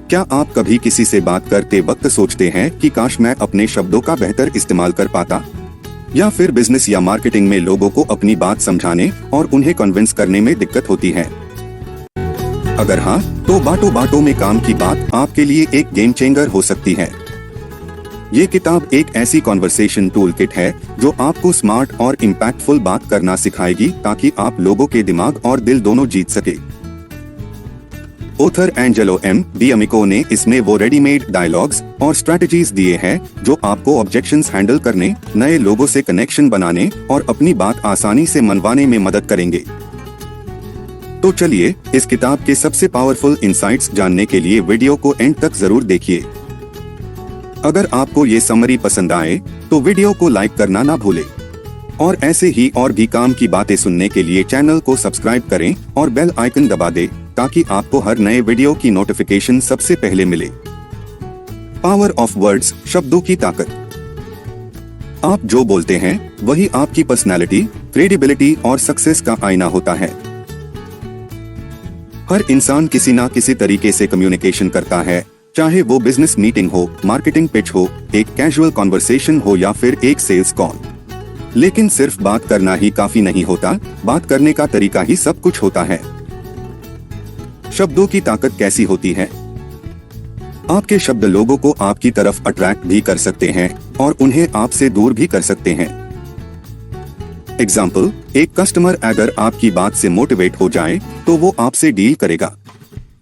क्या आप कभी किसी से बात करते वक्त सोचते हैं कि काश मैं अपने शब्दों का बेहतर इस्तेमाल कर पाता? या फिर बिजनेस या मार्केटिंग में लोगों को अपनी बात समझाने और उन्हें कन्विंस करने में दिक्कत होती है? अगर हाँ, तो बातों बातों में काम की बात आपके लिए एक गेम चेंजर हो सकती है। ये किताब एक ऐसी कॉन्वर्सेशन टूल किट है जो आपको स्मार्ट और इम्पैक्टफुल बात करना सिखाएगी ताकि आप लोगों के दिमाग और दिल दोनों जीत सके। ऑथर एंजेलो एम डिअमिको ने इसमें वो रेडीमेड डायलॉग्स और स्ट्रेटजीज दिए हैं जो आपको ऑब्जेक्शंस हैंडल करने, नए लोगों से कनेक्शन बनाने और अपनी बात आसानी से मनवाने में मदद करेंगे। तो चलिए इस किताब के सबसे पावरफुल इंसाइट्स जानने के लिए वीडियो को एंड तक जरूर देखिए। अगर आपको ये समरी पसंद आए तो वीडियो को लाइक करना ना भूलें और ऐसे ही और भी काम की बातें सुनने के लिए चैनल को सब्सक्राइब करें और बेल आइकन दबा दें ताकि आपको हर नए वीडियो की नोटिफिकेशन सबसे पहले मिले। पावर ऑफ वर्ड्स, शब्दों की ताकत। आप जो बोलते हैं वही आपकी पर्सनैलिटी, क्रेडिबिलिटी और सक्सेस का आईना होता है। हर इंसान किसी ना किसी तरीके से कम्युनिकेशन करता है, चाहे वो बिजनेस मीटिंग हो, मार्केटिंग पिच हो, एक कैजुअल कॉन्वर्सेशन हो या फिर एक सेल्स कॉल। लेकिन सिर्फ बात करना ही काफी नहीं होता, बात करने का तरीका ही सब कुछ होता है। शब्दों की ताकत कैसी होती है? आपके शब्द लोगों को आपकी तरफ अट्रैक्ट भी कर सकते हैं और उन्हें आपसे दूर भी कर सकते हैं। एग्जाम्पल, एक कस्टमर अगर आपकी बात से मोटिवेट हो जाए तो वो आपसे डील करेगा,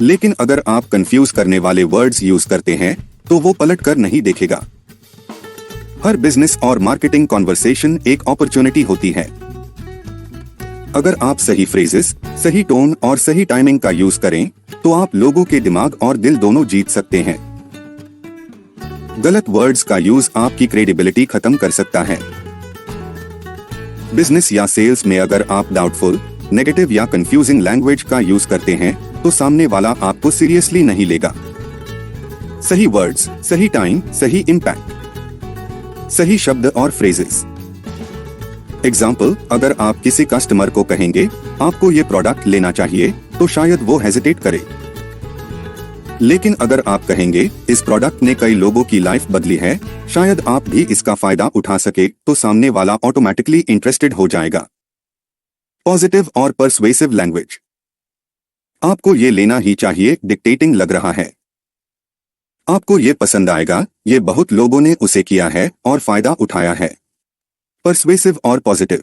लेकिन अगर आप कंफ्यूज करने वाले वर्ड्स यूज करते हैं तो वो पलट कर नहीं देखेगा। हर बिजनेस और मार्केटिंग कॉन्वर्सेशन एक अपॉर्चुनिटी होती है। अगर आप सही फ्रेजेस, सही टोन और सही टाइमिंग का यूज करें तो आप लोगों के दिमाग और दिल दोनों जीत सकते हैं। गलत वर्ड्स का यूज आपकी क्रेडिबिलिटी खत्म कर सकता है। बिजनेस या सेल्स में अगर आप डाउटफुल, नेगेटिव या कंफ्यूजिंग लैंग्वेज का यूज करते हैं तो सामने वाला आपको सीरियसली नहीं लेगा। सही वर्ड्स, सही टाइम, सही इम्पैक्ट, सही शब्द और फ्रेजेस। एग्जाम्पल, अगर आप किसी कस्टमर को कहेंगे आपको ये प्रोडक्ट लेना चाहिए तो शायद वो हेजिटेट करे, लेकिन अगर आप कहेंगे इस प्रोडक्ट ने कई लोगों की लाइफ बदली है, शायद आप भी इसका फायदा उठा सके, तो सामने वाला ऑटोमेटिकली इंटरेस्टेड हो जाएगा। पॉजिटिव और परसुएसिव लैंग्वेज। आपको ये लेना ही चाहिए डिक्टेटिंग लग रहा है, आपको ये पसंद आएगा, ये बहुत लोगों ने उसे किया है और फायदा उठाया है। परसुएसिव और पॉजिटिव।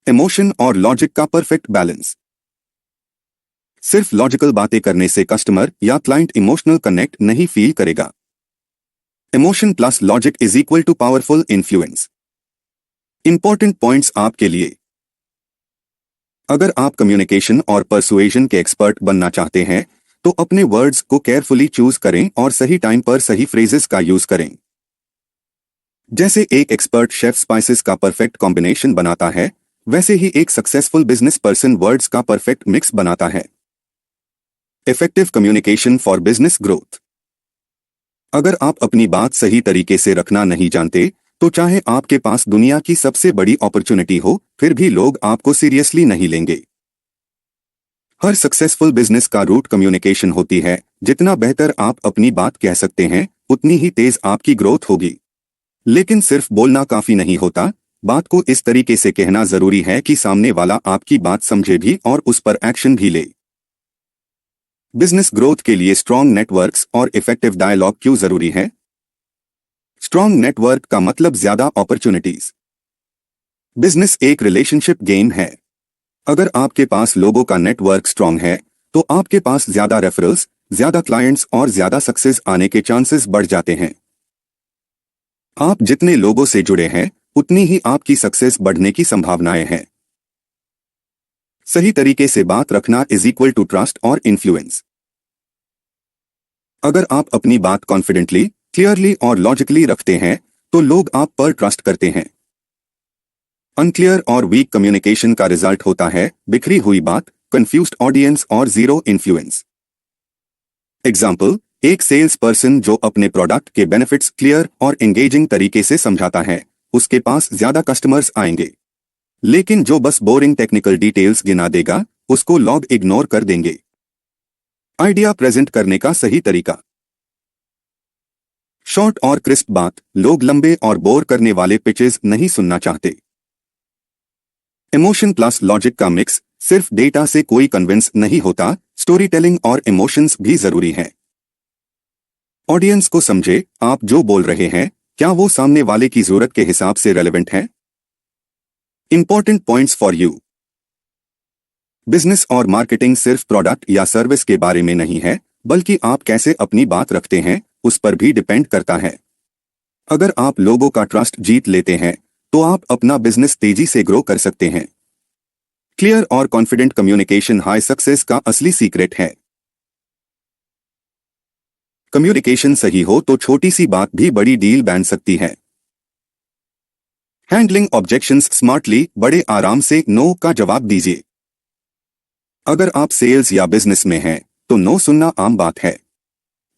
इमोशन और लॉजिक का परफेक्ट बैलेंस। सिर्फ लॉजिकल बातें करने से कस्टमर या क्लाइंट इमोशनल कनेक्ट नहीं फील करेगा। Emotion plus logic is equal to powerful influence. Important points आपके लिए। अगर आप कम्युनिकेशन और परसुएशन के एक्सपर्ट बनना चाहते हैं तो अपने वर्ड्स को केयरफुली चूज करें और सही टाइम पर सही फ्रेजेस का यूज करें। जैसे एक एक्सपर्ट शेफ स्पाइसेस का परफेक्ट कॉम्बिनेशन बनाता है, वैसे ही एक सक्सेसफुल बिजनेस पर्सन वर्ड्स का परफेक्ट मिक्स बनाता है। Effective communication for business growth. अगर आप अपनी बात सही तरीके से रखना नहीं जानते तो चाहे आपके पास दुनिया की सबसे बड़ी अपॉर्चुनिटी हो, फिर भी लोग आपको सीरियसली नहीं लेंगे। हर सक्सेसफुल बिजनेस का रूट कम्युनिकेशन होती है। जितना बेहतर आप अपनी बात कह सकते हैं उतनी ही तेज आपकी ग्रोथ होगी। लेकिन सिर्फ बोलना काफी नहीं होता, बात को इस तरीके से कहना जरूरी है कि सामने वाला आपकी बात समझे भी और उस पर एक्शन भी ले। बिजनेस ग्रोथ के लिए स्ट्रॉन्ग नेटवर्क्स और इफेक्टिव डायलॉग क्यों जरूरी है? स्ट्रॉन्ग नेटवर्क का मतलब ज्यादा अपॉर्चुनिटीज। बिजनेस एक रिलेशनशिप गेम है। अगर आपके पास लोगों का नेटवर्क स्ट्रॉन्ग है तो आपके पास ज्यादा रेफरल्स, ज्यादा क्लाइंट्स और ज्यादा सक्सेस आने के चांसेस बढ़ जाते हैं। आप जितने लोगों से जुड़े हैं उतनी ही आपकी सक्सेस बढ़ने की संभावनाएं हैं। सही तरीके से बात रखना इज इक्वल टू ट्रस्ट और इन्फ्लुएंस। अगर आप अपनी बात कॉन्फिडेंटली, क्लियरली और लॉजिकली रखते हैं तो लोग आप पर ट्रस्ट करते हैं। अनक्लियर और वीक कम्युनिकेशन का रिजल्ट होता है बिखरी हुई बात, कंफ्यूज्ड ऑडियंस और जीरो इन्फ्लुएंस। एग्जाम्पल, एक सेल्स पर्सन जो अपने प्रोडक्ट के बेनिफिट्स क्लियर और एंगेजिंग तरीके से समझाता है, उसके पास ज्यादा कस्टमर्स आएंगे। लेकिन जो बस बोरिंग टेक्निकल डिटेल्स गिना देगा, उसको लोग इग्नोर कर देंगे। आइडिया प्रेजेंट करने का सही तरीका। शॉर्ट और क्रिस्प बात, लोग लंबे और बोर करने वाले पिचेस नहीं सुनना चाहते। इमोशन प्लस लॉजिक का मिक्स, सिर्फ डेटा से कोई कन्विंस नहीं होता, स्टोरी टेलिंग और इमोशंस भी जरूरी है। ऑडियंस को समझे, आप जो बोल रहे हैं क्या वो सामने वाले की जरूरत के हिसाब से रेलेवेंट है। Important points for you. Business और मार्केटिंग सिर्फ प्रोडक्ट या सर्विस के बारे में नहीं है, बल्कि आप कैसे अपनी बात रखते हैं उस पर भी डिपेंड करता है। अगर आप लोगों का ट्रस्ट जीत लेते हैं तो आप अपना बिजनेस तेजी से ग्रो कर सकते हैं। क्लियर और कॉन्फिडेंट कम्युनिकेशन हाई सक्सेस का असली सीक्रेट है। कम्युनिकेशन सही हो तो छोटी सी बात भी बड़ी डील बन सकती है। हैंडलिंग ऑब्जेक्शंस स्मार्टली, बड़े आराम से नो का जवाब दीजिए। अगर आप सेल्स या बिजनेस में हैं तो नो सुनना आम बात है,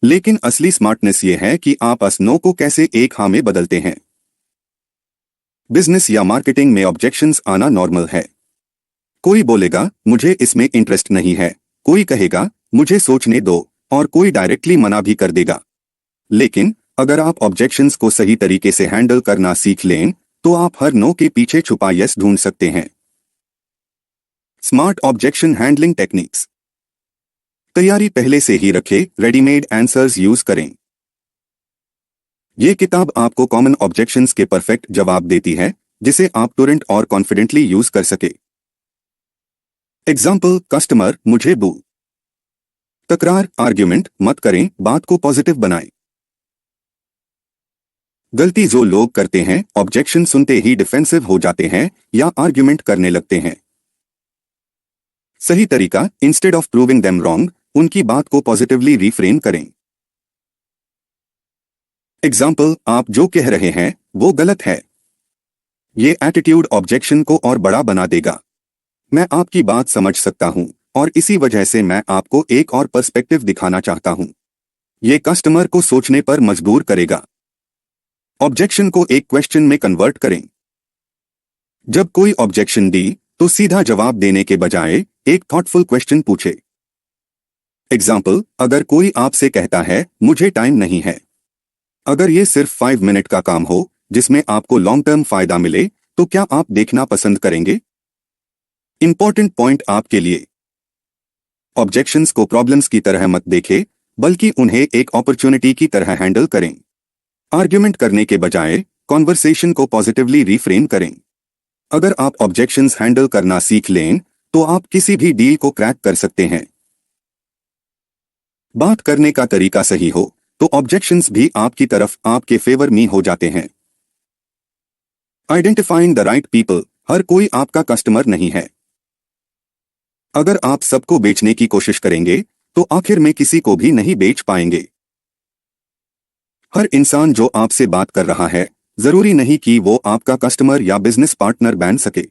लेकिन असली स्मार्टनेस ये है कि आप अस नो को कैसे एक हाँ में बदलते हैं। बिजनेस या मार्केटिंग में ऑब्जेक्शंस आना नॉर्मल है। कोई बोलेगा मुझे इसमें इंटरेस्ट नहीं है, कोई कहेगा मुझे सोचने दो, और कोई डायरेक्टली मना भी कर देगा। लेकिन अगर आप ऑब्जेक्शंस को सही तरीके से हैंडल करना सीख लें तो आप हर नो के पीछे छुपा यस ढूंढ सकते हैं। Smart objection handling techniques. तैयारी पहले से ही रखें, रेडीमेड आंसर्स यूज करें। ये किताब आपको कॉमन ऑब्जेक्शंस के परफेक्ट जवाब देती है जिसे आप तुरंत और कॉन्फिडेंटली यूज कर सके। एग्जाम्पल, कस्टमर मुझे बू। तकरार आर्ग्यूमेंट मत करें, बात को पॉजिटिव बनाएं। गलती जो लोग करते हैं, ऑब्जेक्शन सुनते ही डिफेंसिव हो जाते हैं या आर्ग्यूमेंट करने लगते हैं। सही तरीका, instead of proving them wrong, उनकी बात को पॉजिटिवली रिफ्रेम करें। एग्जाम्पल, आप जो कह रहे हैं वो गलत है। ये एटीट्यूड ऑब्जेक्शन को और बड़ा बना देगा। मैं आपकी बात समझ सकता हूं और इसी वजह से मैं आपको एक और पर्सपेक्टिव दिखाना चाहता हूं। ये कस्टमर को सोचने पर मजबूर करेगा। ऑब्जेक्शन को एक क्वेश्चन में कन्वर्ट करें। जब कोई ऑब्जेक्शन दी तो सीधा जवाब देने के बजाय एक थॉटफुल क्वेश्चन पूछे। एग्जाम्पल, अगर कोई आपसे कहता है मुझे टाइम नहीं है, अगर ये सिर्फ 5 मिनट का काम हो जिसमें आपको लॉन्ग टर्म फायदा मिले तो क्या आप देखना पसंद करेंगे। इंपॉर्टेंट पॉइंट आपके लिए, ऑब्जेक्शंस को प्रॉब्लम्स की तरह मत देखें, बल्कि उन्हें एक अपॉर्चुनिटी की तरह हैंडल करें। आर्ग्यूमेंट करने के बजाय कॉन्वर्सेशन को पॉजिटिवली रिफ्रेम करें। अगर आप ऑब्जेक्शंस हैंडल करना सीख लें तो आप किसी भी डील को क्रैक कर सकते हैं। बात करने का तरीका सही हो तो ऑब्जेक्शंस भी आपकी तरफ आपके फेवर में हो जाते हैं। आइडेंटिफाइंग द राइट पीपल, हर कोई आपका कस्टमर नहीं है। अगर आप सबको बेचने की कोशिश करेंगे तो आखिर में किसी को भी नहीं बेच पाएंगे। हर इंसान जो आपसे बात कर रहा है जरूरी नहीं कि वो आपका कस्टमर या बिजनेस पार्टनर बन सके।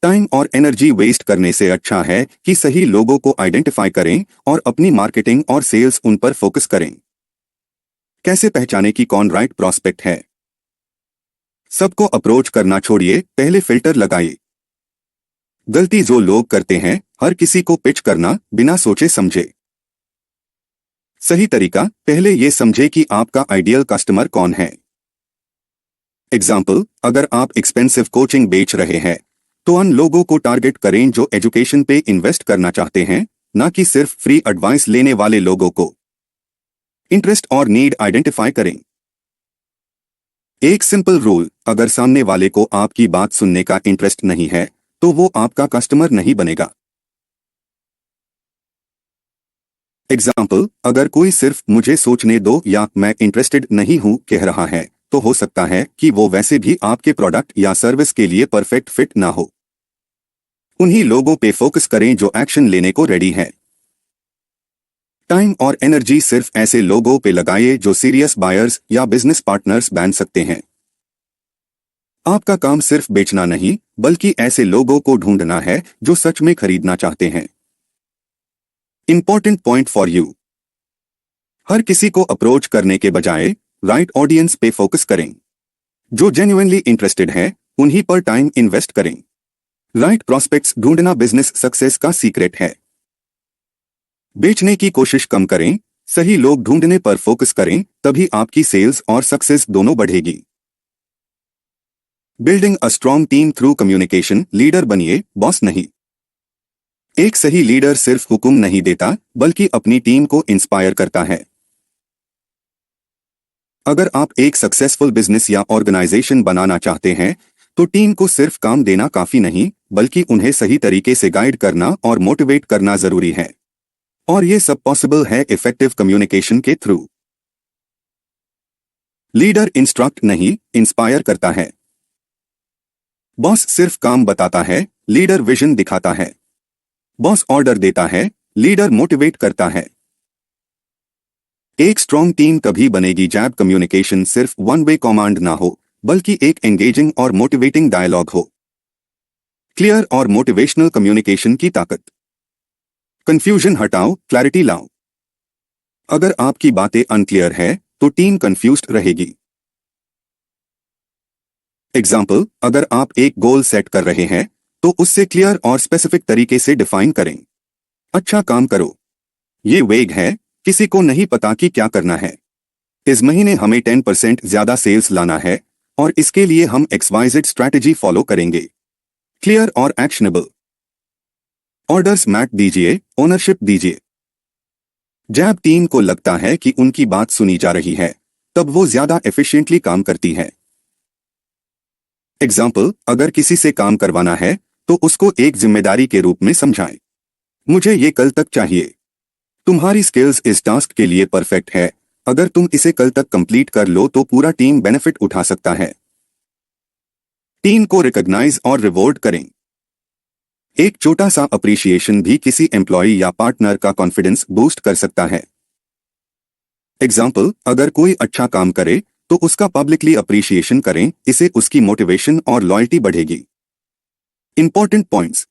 टाइम और एनर्जी वेस्ट करने से अच्छा है कि सही लोगों को आइडेंटिफाई करें और अपनी मार्केटिंग और सेल्स उन पर फोकस करें। कैसे पहचाने कि कौन राइट प्रॉस्पेक्ट है। सबको अप्रोच करना छोड़िए, पहले फिल्टर लगाइए। गलती जो लोग करते हैं, हर किसी को पिच करना बिना सोचे समझे। सही तरीका, पहले ये समझे कि आपका आइडियल कस्टमर कौन है। एग्जाम्पल, अगर आप एक्सपेंसिव कोचिंग बेच रहे हैं तो उन लोगों को टारगेट करें जो एजुकेशन पे इन्वेस्ट करना चाहते हैं, ना कि सिर्फ फ्री एडवाइस लेने वाले लोगों को। इंटरेस्ट और नीड आइडेंटिफाई करें। एक सिंपल रूल, अगर सामने वाले को आपकी बात सुनने का इंटरेस्ट नहीं है तो वो आपका कस्टमर नहीं बनेगा। एग्जाम्पल, अगर कोई सिर्फ मुझे सोचने दो या मैं इंटरेस्टेड नहीं हूं कह रहा है तो हो सकता है कि वो वैसे भी आपके प्रोडक्ट या सर्विस के लिए परफेक्ट फिट ना हो। उन्हीं लोगों पे फोकस करें जो एक्शन लेने को रेडी हैं। टाइम और एनर्जी सिर्फ ऐसे लोगों पे लगाइए जो सीरियस बायर्स या बिजनेस पार्टनर्स बन सकते हैं। आपका काम सिर्फ बेचना नहीं, बल्कि ऐसे लोगों को ढूंढना है जो सच में खरीदना चाहते हैं। इंपॉर्टेंट पॉइंट फॉर यू, हर किसी को अप्रोच करने के बजाय राइट ऑडियंस पे फोकस करें। जो जेन्युइनली इंटरेस्टेड है उन्हीं पर टाइम इन्वेस्ट करें। राइट प्रॉस्पेक्ट्स ढूंढना बिजनेस सक्सेस का सीक्रेट है। बेचने की कोशिश कम करें, सही लोग ढूंढने पर फोकस करें, तभी आपकी सेल्स और सक्सेस दोनों बढ़ेगी। Building a strong team through communication, leader बनिए, बॉस नहीं। एक सही लीडर सिर्फ हुक्म नहीं देता, बल्कि अपनी टीम को इंस्पायर करता है। अगर आप एक सक्सेसफुल बिजनेस या ऑर्गेनाइजेशन बनाना चाहते हैं, तो टीम को सिर्फ काम देना काफी नहीं, बल्कि उन्हें सही तरीके से गाइड करना और मोटिवेट करना जरूरी है। और ये सब पॉसिबल है इफेक्टिव कम्युनिकेशन के थ्रू। लीडर इंस्ट्रक्ट नहीं, इंस्पायर करता है। बॉस सिर्फ काम बताता है, लीडर विजन दिखाता है। बॉस ऑर्डर देता है, लीडर मोटिवेट करता है। एक स्ट्रॉन्ग टीम तभी बनेगी जब कम्युनिकेशन सिर्फ वन वे कमांड ना हो, बल्कि एक एंगेजिंग और मोटिवेटिंग डायलॉग हो। क्लियर और मोटिवेशनल कम्युनिकेशन की ताकत। कंफ्यूजन हटाओ, क्लैरिटी लाओ। अगर आपकी बातें अनक्लियर है, तो टीम कंफ्यूज्ड रहेगी। एग्जाम्पल, अगर आप एक गोल सेट कर रहे हैं, तो उससे क्लियर और स्पेसिफिक तरीके से डिफाइन करें। अच्छा काम करो। ये वेग है, किसी को नहीं पता कि क्या करना है। इस महीने हमें 10% ज्यादा सेल्स लाना है, और इसके लिए हम XYZ स्ट्रैटेजी फॉलो करेंगे। क्लियर और एक्शनेबल। ऑर्डर्स मैट दीजिए, ओनरशिप दीजिए। जब टीम को लगता है कि उनकी बात सुनी जा रही है, तब वो ज्यादा एफिशिएंटली काम करती है। एग्जाम्पल, अगर किसी से काम करवाना है, तो उसको एक जिम्मेदारी के रूप में समझाएं। मुझे ये कल तक चाहिए। तुम्हारी स्किल्स इस टास्क के लिए परफेक्ट है, अगर तुम इसे कल तक कंप्लीट कर लो तो पूरा टीम बेनिफिट उठा सकता है। टीम को रिकॉग्नाइज और रिवॉर्ड करें। एक छोटा सा अप्रिशिएशन भी किसी एम्प्लॉय या पार्टनर का कॉन्फिडेंस बूस्ट कर सकता है। एग्जाम्पल, अगर कोई अच्छा काम करे, तो उसका पब्लिकली अप्रिशिएशन करें, इससे उसकी मोटिवेशन और लॉयल्टी बढ़ेगी। Important points.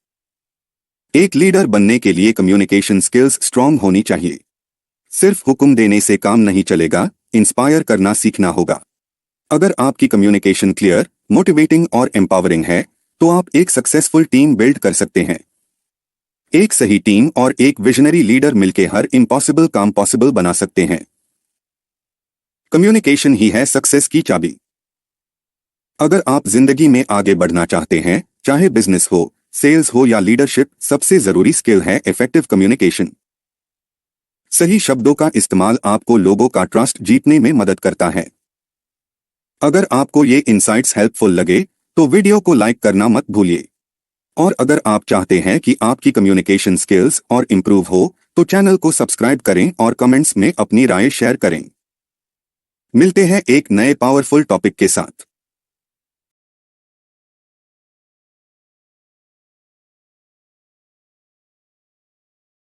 एक लीडर बनने के लिए कम्युनिकेशन स्किल्स स्ट्रांग होनी चाहिए। सिर्फ हुक्म देने से काम नहीं चलेगा, इंस्पायर करना सीखना होगा। अगर आपकी कम्युनिकेशन क्लियर, मोटिवेटिंग और एम्पावरिंग है, तो आप एक सक्सेसफुल टीम बिल्ड कर सकते हैं। एक सही टीम और एक विजनरी लीडर मिलकर हर इम्पॉसिबल काम पॉसिबल बना सकते हैं। कम्युनिकेशन ही है सक्सेस की चाबी। अगर आप जिंदगी में आगे बढ़ना चाहते हैं, चाहे बिजनेस हो, सेल्स हो या लीडरशिप, सबसे जरूरी स्किल है इफेक्टिव कम्युनिकेशन। सही शब्दों का इस्तेमाल आपको लोगों का ट्रस्ट जीतने में मदद करता है। अगर आपको ये इनसाइट्स हेल्पफुल लगे, तो वीडियो को लाइक करना मत भूलिए। और अगर आप चाहते हैं कि आपकी कम्युनिकेशन स्किल्स और इम्प्रूव हो, तो चैनल को सब्सक्राइब करें और कमेंट्स में अपनी राय शेयर करें। मिलते हैं एक नए पावरफुल टॉपिक के साथ।